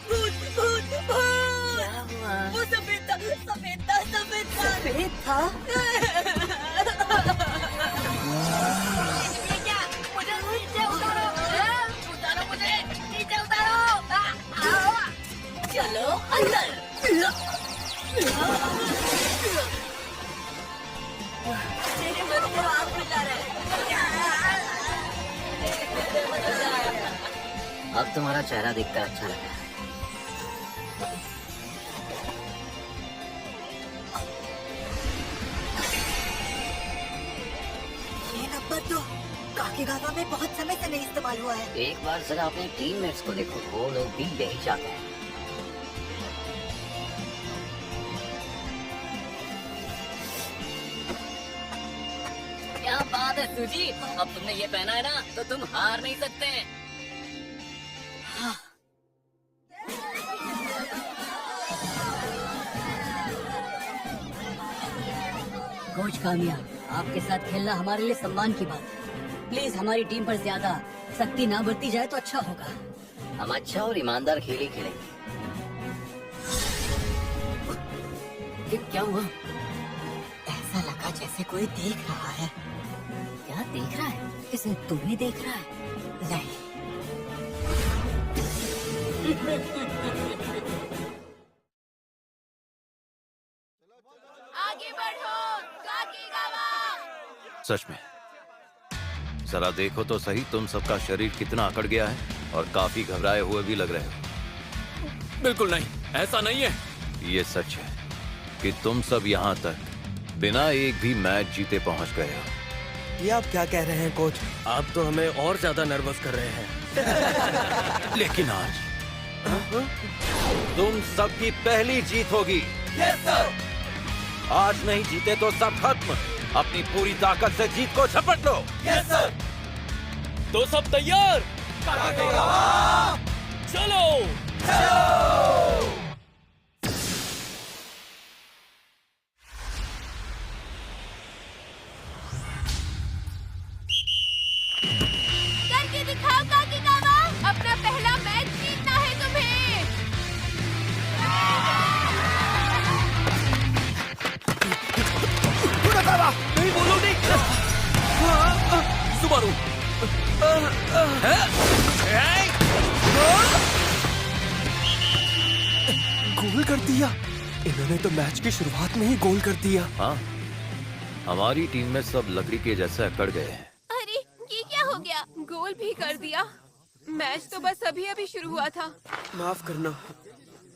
भूत भूत भूत। क्या हुआ? वो सफेद था, सफेद था, सफेद था। सफेद था? ये क्या? मुझे नीचे उतारो, उतारो मुझे, नीचे उतारो। चलो अंदर। मेरे मन को आग मिला रहा है। अब तुम्हारा चेहरा देखकर अच्छा लगा। ये नंबर तो काकीगावा में बहुत समय से नहीं इस्तेमाल हुआ है। एक बार जरा अपने टीममेट्स को देखो, वो लोग भी यही चाहते हैं। क्या बात है सूजी, अब तुमने ये पहना है ना तो तुम हार नहीं सकते। कोच कामिया, आपके साथ खेलना हमारे लिए सम्मान की बात है। प्लीज हमारी टीम पर ज्यादा सख्ती ना बरती जाए तो अच्छा होगा। हम अच्छा और ईमानदार खेल ही खेलेंगे। ये क्या हुआ? ऐसा लगा जैसे कोई देख रहा है। क्या देख रहा है? इसे तुम्हें देख रहा है? नहीं। आगे बढ़ो, काकीगावा। सच में जरा देखो तो सही, तुम सबका शरीर कितना अकड़ गया है और काफी घबराए हुए भी लग रहे हो। बिल्कुल नहीं, ऐसा नहीं है। ये सच है कि तुम सब यहाँ तक बिना एक भी मैच जीते पहुँच गए हो। ये आप क्या कह रहे हैं कोच? आप तो हमें और ज्यादा नर्वस कर रहे हैं। लेकिन आज तुम सबकी पहली जीत होगी। आज नहीं जीते तो सब खत्म। अपनी पूरी ताकत से जीत को झपट लो। तो सब तैयार? चलो। करके दिखाओ काकीगावा, अपना पहला मैच जीतना है तुम्हें। नहीं बोलो नहीं। सुबारू। गोल कर दिया। इन्होंने तो मैच की शुरुआत में ही गोल कर दिया। हाँ, हमारी टीम में सब लकड़ी के जैसे अकड़ गए हैं। अरे ये क्या हो गया? गोल भी कर दिया। मैच तो बस अभी अभी शुरू हुआ था। माफ करना,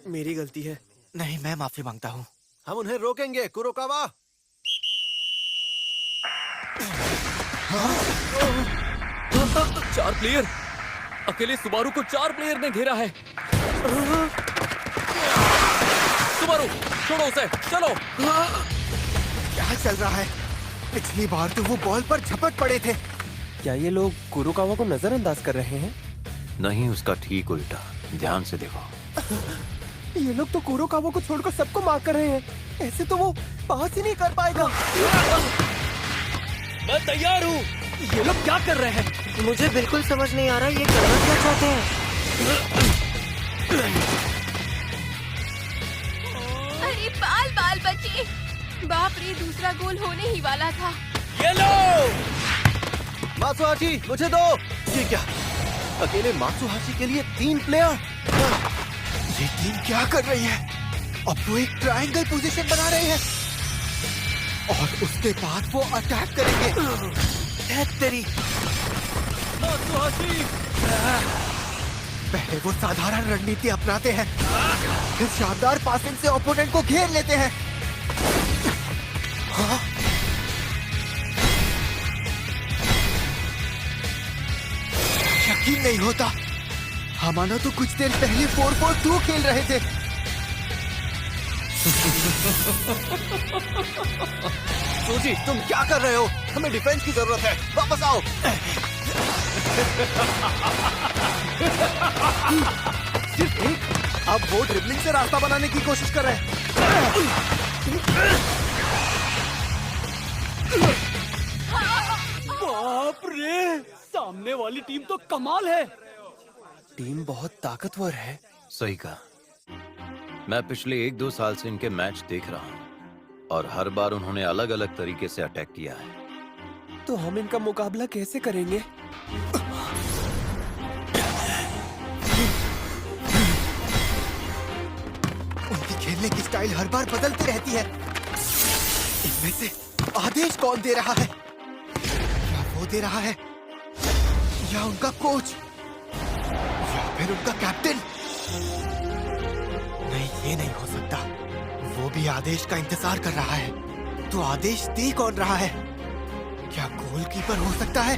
मेरी गलती है। नहीं, मैं माफी मांगता हूँ। हम उन्हें रोकेंगे, कुरोकावा। चार प्लेयर, अकेले सुबारू को 4 प्लेयर ने घेरा है। सुबारू छोड़ो उसे, चलो। क्या चल रहा है? पिछली बार तो वो बॉल पर झपट पड़े थे। क्या ये लोग कुरोकावा को नजरअंदाज कर रहे हैं? नहीं, उसका ठीक उल्टा। ध्यान से देखो। ये लोग तो कुरोकावा को छोड़कर सबको मार कर रहे हैं। ऐसे तो वो पास ही नहीं कर पाएगा। मैं तैयार हूँ। ये लोग क्या कर रहे हैं? मुझे बिल्कुल समझ नहीं आ रहा ये करना क्या चाहते हैं। अरे बाल बाल बचे। बाप रे, दूसरा गोल होने ही वाला था। ये लो। मात्सुहाशी, मुझे दो। ये क्या? अकेले मात्सुहाशी के लिए 3 प्लेयर? ये टीम क्या कर रही है? अब वो एक ट्रायंगल पोजीशन बना रहे हैं और उसके बाद वो अटैक करेंगे। तेरी मात्सुहाशी। पहले वो साधारण रणनीति अपनाते हैं, फिर शानदार पासिंग से ओपोनेंट को घेर लेते हैं। हाँ? यकीन नहीं होता, हमारा तो कुछ देर पहले 4-4-2 खेल रहे थे। सूजी, तुम क्या कर रहे हो? हमें डिफेंस की जरूरत है, वापस आओ। सिर्फ एक। अब वो ड्रिबलिंग से रास्ता बनाने की कोशिश कर रहे हैं। बाप रे, सामने वाली टीम तो कमाल है। टीम बहुत ताकतवर है। सही कहा। मैं पिछले 1-2 साल से इनके मैच देख रहा हूँ और हर बार उन्होंने अलग अलग तरीके से अटैक किया है। तो हम इनका मुकाबला कैसे करेंगे? उनकी खेलने की स्टाइल हर बार बदलती रहती है। इनमें से आदेश कौन दे रहा है? क्या वो दे रहा है, या उनका कोच, या फिर उनका कैप्टन? नहीं, ये नहीं हो सकता। वो भी आदेश का इंतजार कर रहा है। तो आदेश दे कौन रहा है? क्या गोलकीपर हो सकता है,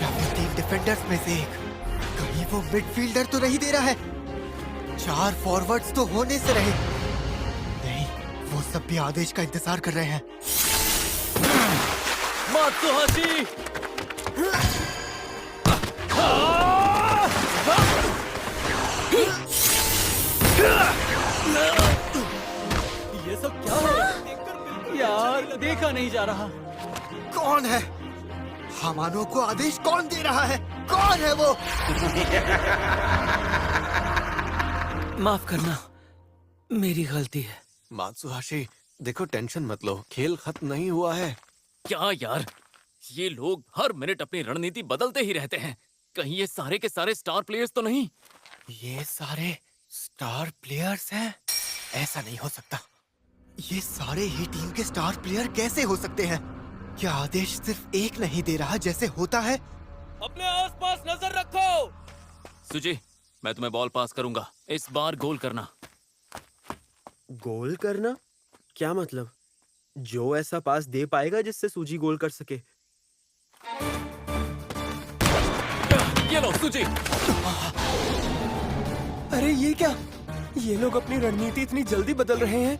या फिर टीम डिफेंडर्स में से एक? कहीं वो मिडफील्डर तो नहीं दे रहा है? 4 फॉरवर्ड्स तो होने से रहे। नहीं, वो सब भी आदेश का इंतजार कर रहे हैं। मात्सुहाशी! ये सब क्या हो रहा है? यार, देखा नहीं जा रहा। कौन है? हमानो को आदेश कौन दे रहा है? कौन है वो? माफ करना, मेरी गलती है। मात्सुहाशी, देखो टेंशन मत लो, खेल खत्म नहीं हुआ है। क्या यार, ये लोग हर मिनट अपनी रणनीति बदलते ही रहते हैं। कहीं ये सारे के सारे स्टार प्लेयर्स तो नहीं? ये सारे स्टार प्लेयर्स हैं? ऐसा नहीं हो सकता। ये सारे ही टीम के स्टार प्लेयर कैसे हो सकते हैं? क्या आदेश सिर्फ एक नहीं दे रहा जैसे होता है? अपने आसपास नजर रखो। सुजी, मैं तुम्हें बॉल पास करूंगा। इस बार गोल करना। गोल करना? क्या मतलब? जो ऐसा पास दे पाएगा जिससे सूजी गोल कर सके। ये लो सुजी। अरे ये क्या? ये लोग अपनी रणनीति इतनी जल्दी बदल रहे हैं।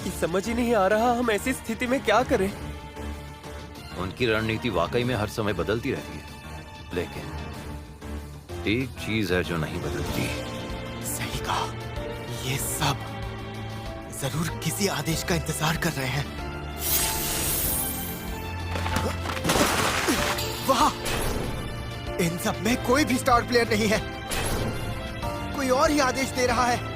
ये समझ ही नहीं आ रहा हम ऐसी स्थिति में क्या करें। उनकी रणनीति वाकई में हर समय बदलती रहती है, लेकिन एक चीज है जो नहीं बदलती। सही कहा। ये सब जरूर किसी आदेश का इंतजार कर रहे हैं। वाह! इन सब में कोई भी स्टार प्लेयर नहीं है। कोई और ही आदेश दे रहा है।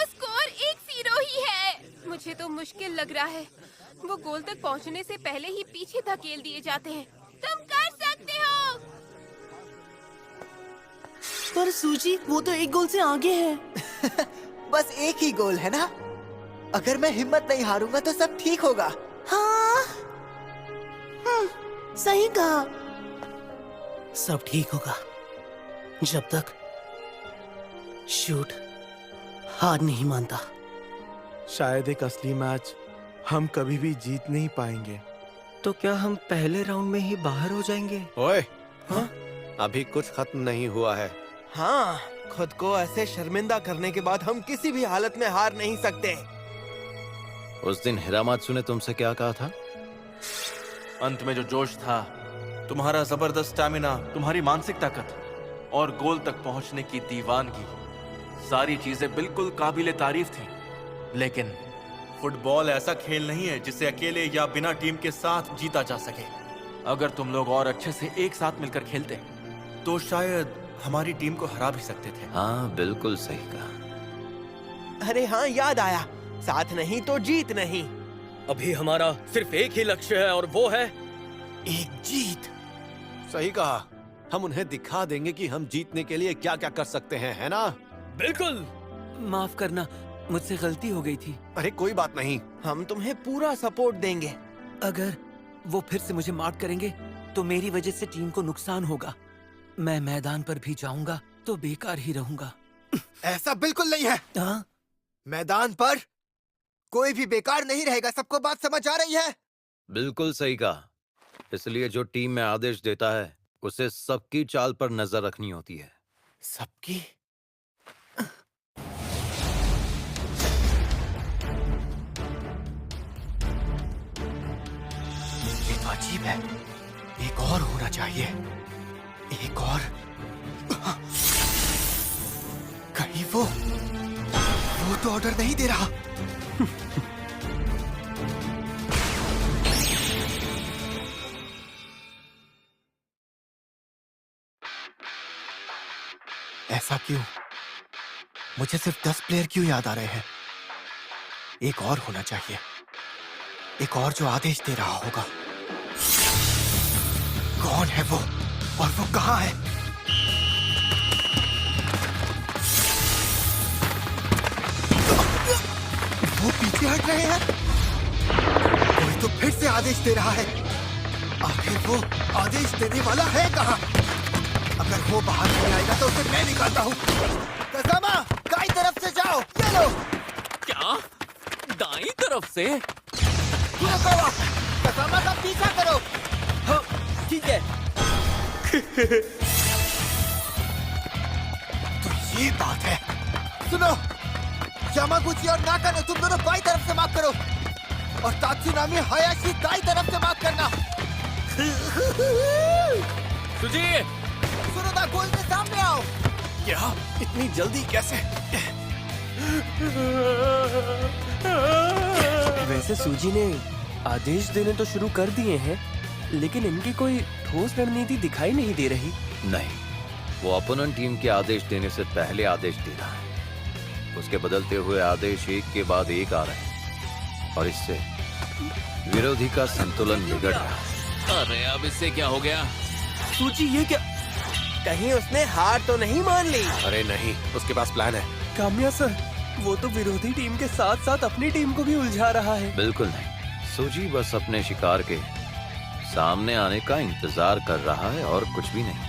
स्कोर 1-0 ही है। मुझे तो मुश्किल लग रहा है। वो गोल तक पहुंचने से पहले ही पीछे धकेल दिए जाते हैं। तुम कर सकते हो। पर सूजी, वो तो एक गोल से आगे है। बस एक ही गोल है ना? अगर मैं हिम्मत नहीं हारूंगा तो सब ठीक होगा। हाँ, सही कहा। सब ठीक होगा जब तक शूट हार नहीं मानता। शायद एक असली मैच हम कभी भी जीत नहीं पाएंगे। तो क्या हम पहले राउंड में ही बाहर हो जाएंगे? ओए, हाँ? अभी कुछ खत्म नहीं हुआ है। हाँ, खुद को ऐसे शर्मिंदा करने के बाद हम किसी भी हालत में हार नहीं सकते। उस दिन हिरामात्सु ने तुमसे क्या कहा था? अंत में जो जोश था, तुम्हारा जबरदस्त स्टैमिना, तुम्हारी मानसिक ताकत और गोल तक पहुंचने की दीवानगी, सारी चीजें बिल्कुल काबिले तारीफ थी। लेकिन फुटबॉल ऐसा खेल नहीं है जिसे अकेले या बिना टीम के साथ जीता जा सके। अगर तुम लोग और अच्छे से एक साथ मिलकर खेलते तो शायद हमारी टीम को हरा भी सकते थे। हाँ, बिल्कुल सही कहा। अरे हाँ, याद आया, साथ नहीं तो जीत नहीं। अभी हमारा सिर्फ एक ही लक्ष्य है और वो है एक जीत। सही कहा। हम उन्हें दिखा देंगे कि हम जीतने के लिए क्या क्या कर सकते हैं, है ना? बिल्कुल। माफ करना, मुझसे गलती हो गई थी। अरे कोई बात नहीं। हम तुम्हें पूरा सपोर्ट देंगे। अगर वो फिर से मुझे मार्क करेंगे तो मेरी वजह से टीम को नुकसान होगा। मैं मैदान पर भी जाऊंगा तो बेकार ही रहूंगा। ऐसा बिल्कुल नहीं है। हाँ? मैदान पर कोई भी बेकार नहीं रहेगा। सबको बात समझ आ रही है? बिल्कुल सही कहा। इसलिए जो टीम में आदेश देता है उसे सबकी चाल पर नजर रखनी होती है। सबकी? ये तो अजीब है। एक और होना चाहिए। एक और। कहीं वो तो ऑर्डर नहीं दे रहा। ऐसा क्यों? मुझे सिर्फ 10 प्लेयर क्यों याद आ रहे हैं? एक और होना चाहिए, एक और जो आदेश दे रहा होगा। कौन है वो और वो कहाँ है? वो पीछे हट रहे हैं। कोई तो फिर से आदेश दे रहा है। आखिर वो आदेश देने वाला है कहाँ? अगर वो बाहर नहीं आएगा तो उसे मैं निकालता हूँ। कसामा, दाईं तरफ से जाओ। ये लो। क्या? दाईं तरफ से? कुरोकावा, कसामा का पीछा करो। हाँ, ठीक है। तो ये बात है। सुनो, यामागुची और नाकानो तुम दोनों बाईं तरफ से मार्क करो और तात्सुनामी हायाशी दाईं तरफ से मार्क करना। सुजी! सुनोदा, गोल के सामने आओ। क्या? इतनी जल्दी कैसे? वैसे सूजी ने आदेश देने तो शुरू कर दिए हैं, लेकिन इनकी कोई ठोस रणनीति दिखाई नहीं दे रही। नहीं, वो अपोनेंट टीम के आदेश देने से पहले आदेश दे रहा है। उसके बदलते हुए आदेश एक के बाद एक आ रहे हैं और इससे विरोधी का संतुलन बिगड़ रहा है। अरे अब इससे क्या हो गया? सूजी, ये क्या? कहीं उसने हार तो नहीं मान ली? अरे नहीं, उसके पास प्लान है। काम्या सर, वो तो विरोधी टीम के साथ साथ अपनी टीम को भी उलझा रहा है। बिल्कुल नहीं, सूजी बस अपने शिकार के सामने आने का इंतजार कर रहा है और कुछ भी नहीं।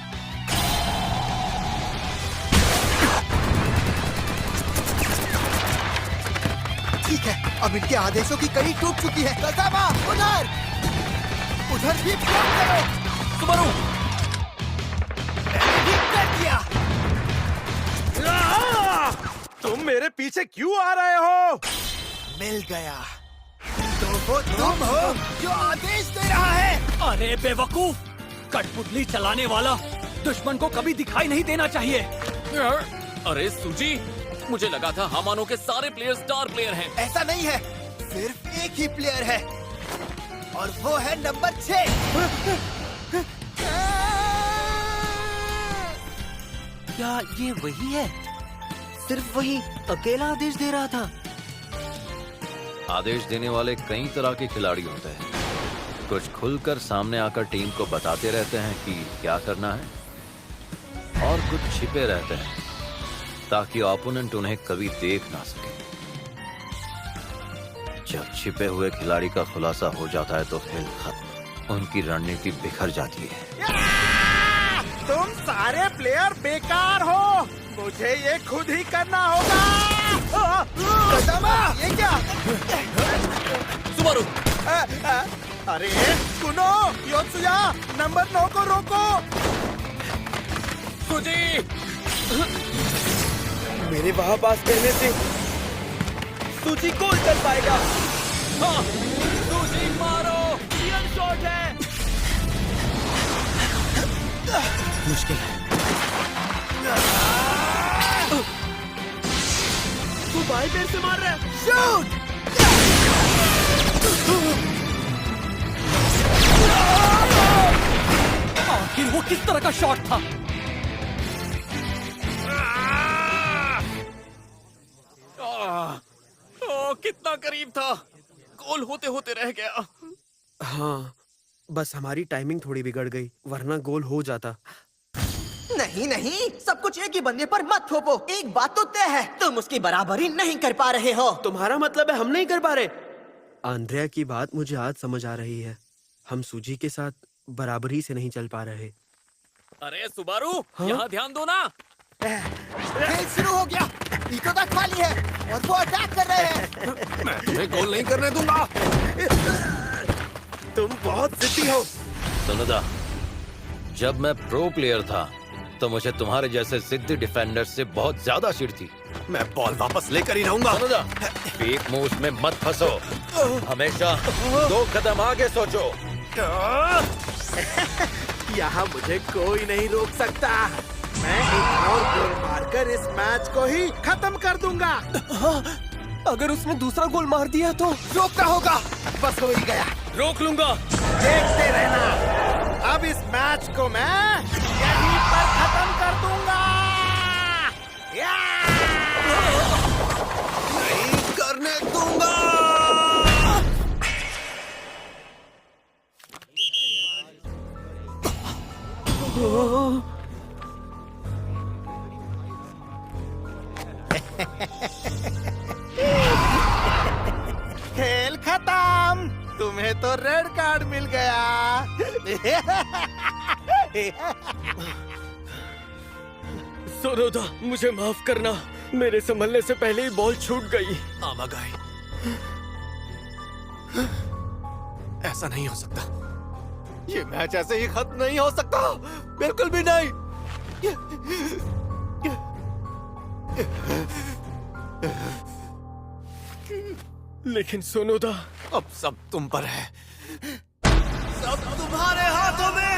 ठीक है, अब इनके आदेशों की कड़ी टूट चुकी है। कसामा, उधर भी ब्लॉक करो। सुबारू! ठीक कर दिया। तुम मेरे पीछे क्यों आ रहे हो? मिल गया। तो वो तुम हो जो आदेश दे रहा है। अरे बेवकूफ! कठपुतली चलाने वाला दुश्मन को कभी दिखाई नहीं देना चाहिए। अरे सुजी, मुझे लगा था हमानो के सारे प्लेयर स्टार प्लेयर हैं। ऐसा नहीं है, सिर्फ एक ही प्लेयर है और वो है नंबर 6। क्या ये वही है? सिर्फ वही अकेला आदेश दे रहा था। आदेश देने वाले कई तरह के खिलाड़ी होते हैं। कुछ खुलकर सामने आकर टीम को बताते रहते हैं कि क्या करना है और कुछ छिपे रहते हैं ताकि ओपोनेंट उन्हें कभी देख ना सके। जब छिपे हुए खिलाड़ी का खुलासा हो जाता है तो खेल खत्म, उनकी रणनीति बिखर जाती है। तुम सारे प्लेयर बेकार हो, मुझे ये खुद ही करना होगा। कसामा, ये क्या? सुबारू! अरे सुनो, योत्सुया, नंबर 9 को रोको। सुजी! मेरे वहाँ पास कहने से सूजी गोल कर पाएगा। हाँ! सुजी मारो! रियल शॉट है! मुश्किल है। तू बाएं पैर से मार रहा है। शूट! आखिर वो किस तरह का शॉट था? कितना करीब था, गोल होते होते रह गया। हाँ, बस हमारी टाइमिंग थोड़ी बिगड़ गई, वरना गोल हो जाता। नहीं नहीं, सब कुछ एक ही बंदे पर मत थोपो। एक बात तो तय है, तुम उसकी बराबरी नहीं कर पा रहे हो। तुम्हारा मतलब है हम नहीं कर पा रहे? आंद्रिया की बात मुझे आज समझ आ रही है। हम सूजी के साथ बराबरी से नहीं चल पा रहे। अरे सुबारू, हाँ? यहाँ ध्यान दो ना। खेल शुरू हो गया। इको तक खाली है और वो अटैक कर रहे हैं। मैं तुम्हें गोल नहीं करने दूंगा। तुम बहुत जिद्दी हो। सुनोदा, जब मैं प्रो प्लेयर था तो मुझे तुम्हारे जैसे जिद्दी डिफेंडर से बहुत ज्यादा चिढ़ थी। मैं बॉल वापस लेकर ही रहूंगा। सुनोदा, फेक मूव्स में मत फंसो, हमेशा 2 कदम आगे सोचो। यहाँ मुझे कोई नहीं रोक सकता। मैं एक और गोल मारकर इस मैच को ही खत्म कर दूंगा। हाँ, अगर उसने दूसरा गोल मार दिया तो रोकना होगा। बस हो ही गया। रोक लूंगा। देखते रहना, अब इस मैच को मैं यहीं पर खत्म कर दूंगा। खेल खत्म। तुम्हें तो रेड कार्ड मिल गया। सोनोदा, मुझे माफ करना, मेरे संभलने से पहले ही बॉल छूट गई। आमागाई, ऐसा नहीं हो सकता। ये मैच ऐसे ही खत्म नहीं हो सकता, बिल्कुल भी नहीं। लेकिन सोनोदा, अब सब तुम पर है, सब तुम्हारे हाथों में है।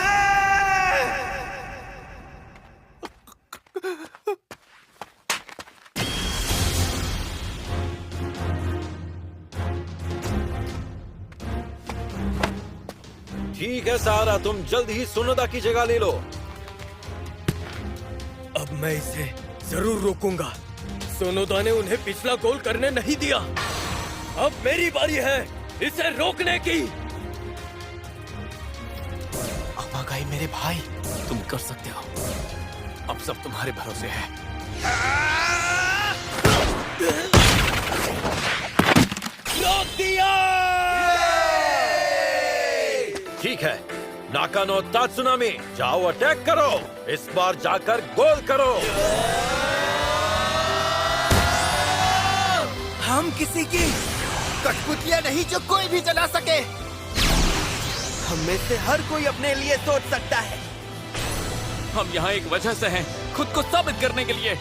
ठीक है सारा, तुम जल्द ही सुनोदा की जगह ले लो। अब मैं इसे जरूर रोकूंगा। सोनोदा ने उन्हें पिछला गोल करने नहीं दिया। अब मेरी बारी है इसे रोकने की। आमागाई मेरे भाई, तुम कर सकते हो। अब सब तुम्हारे भरोसे है। रोक दिया। ठीक है, नाकानो तात्सुनामी, जाओ अटैक करो। इस बार जाकर गोल करो। हम किसी की कठपुतलियां नहीं जो कोई भी चला सके। हम में से हर कोई अपने लिए सोच सकता है। हम यहाँ एक वजह से हैं, खुद को साबित करने के लिए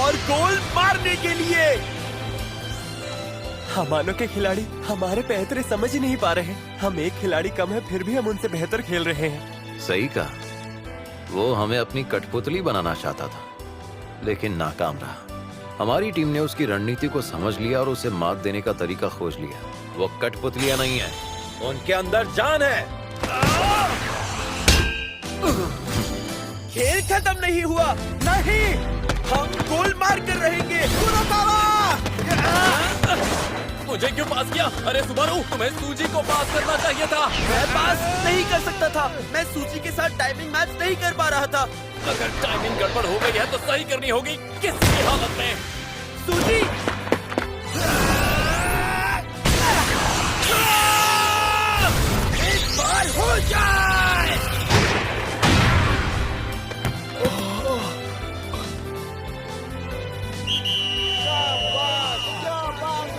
और गोल मारने के लिए। हमानो के खिलाड़ी हमारे बेहतर समझ ही नहीं पा रहे। हम एक खिलाड़ी कम है, फिर भी हम उनसे बेहतर खेल रहे हैं। सही कहा, वो हमें अपनी कठपुतली बनाना चाहता था, लेकिन नाकाम रहा। हमारी टीम ने उसकी रणनीति को समझ लिया और उसे मात देने का तरीका खोज लिया। वो कठपुतलियां नहीं है, उनके अंदर जान है। खेल खत्म नहीं हुआ। नहीं, हम गोल मार कर रहेंगे। मुझे क्यों पास किया? अरे सुबारू, तुम्हें सूजी को पास करना चाहिए था। मैं पास नहीं कर सकता था। मैं सूची के साथ टाइमिंग मैच नहीं कर पा रहा था। अगर टाइमिंग गड़बड़ हो गई है तो सही करनी होगी, किसी भी हालत में। सूची, इस बार हो जाए।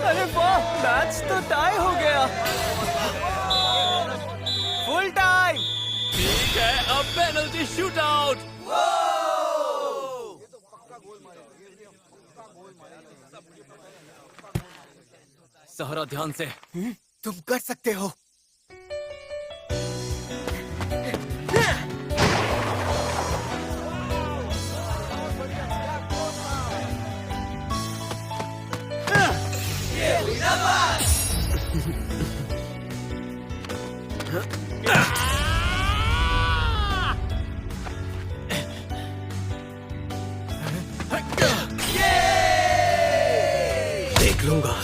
अरे वाह, मैच तो टाई हो गया। Full time. ठीक है, अब पेनल्टी शूट आउट। सहरा ध्यान से। तुम कर सकते हो। देख लूंगा।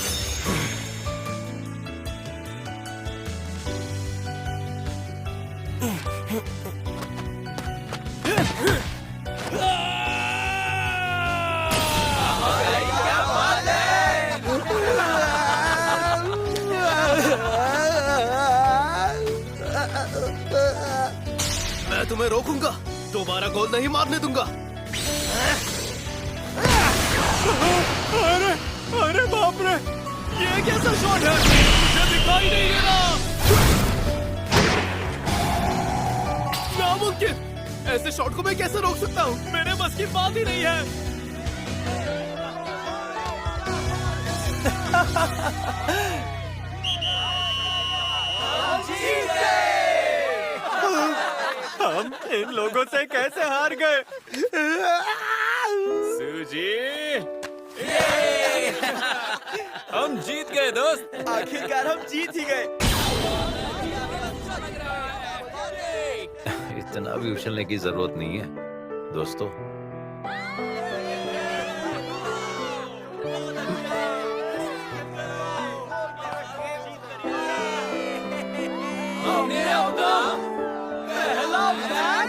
मैं तुम्हें रोकूंगा, दोबारा गोल नहीं मारने दूंगा। अरे अरे बाप रे, ये कैसा शॉट है? मुझे दिखाई नहीं दे रहा। नामुमकिन, ऐसे शॉट को मैं कैसे रोक सकता हूँ? मेरे बस की बात ही नहीं है। हम इन लोगों से कैसे हार गए? सूजी, हम जीत गए दोस्त। आखिरकार हम जीत ही गए। इतना भी उछलने की जरूरत नहीं है दोस्तों। पहला मैच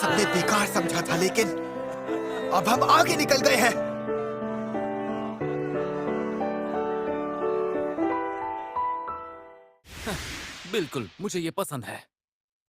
हमने बेकार समझा था, लेकिन अब हम आगे निकल गए हैं। बिल्कुल, मुझे ये पसंद है।